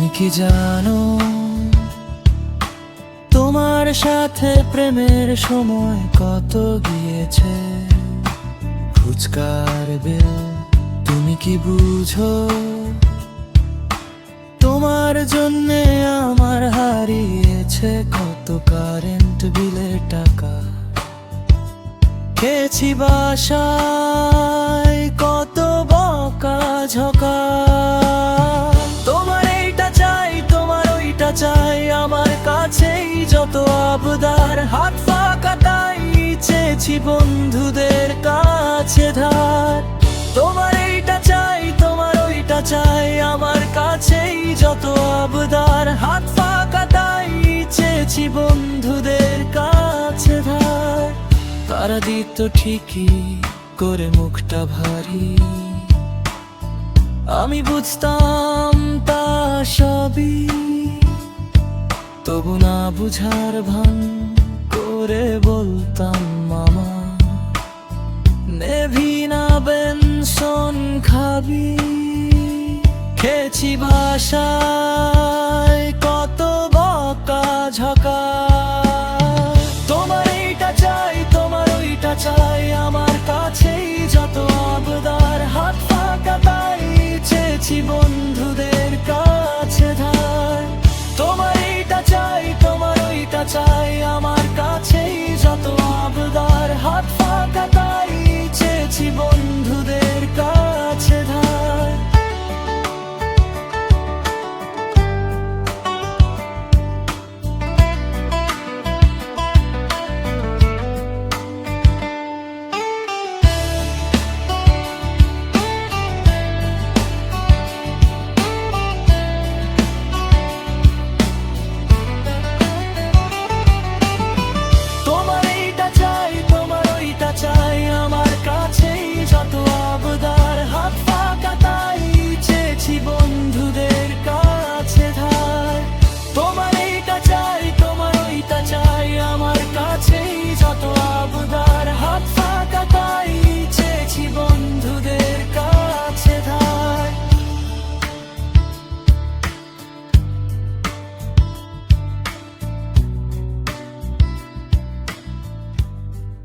তুমি কি জানো তোমার সাথে প্রেমের সময় কত গিয়েছে? ফুচকার বিল তুমি কি বুঝো? তোমার জন্যে আমার হারিয়েছে কত কারেন্ট বিলের টাকা। খেয়েছি বাসায় কত বকা ঝকা। তোমার এইটা চাই, তোমার ওইটা চাই, আমার কাছেই যত আবদার। হাত ফাঁকা তাই চেয়েছি বন্ধুদের কাছে ধার। তোমার এইটা চাই, তোমার ওইটা চাই, আমার কাছেই যত আবদার। হাত ফাঁকা তাই চেয়েছি বন্ধুদের কাছে ধার। তারা দিত ঠিকই করে মুখটা ভারী, আমি বুঝতাম তা সবই, তবু না বুঝার ভান করে বলতাম মামা নেভি না বেনসন খাবি। খেয়েছি বাসায় কত বকা ঝকা। তোমার এইটা চাই, তোমার ওইটা চাই, আমার কাছেই যত আবদার। হাত ফাঁকা তাই চেয়েছি বন্ধুদের কাছে ধার। তোমার এইটা চাই, তোমার ওইটা চাই,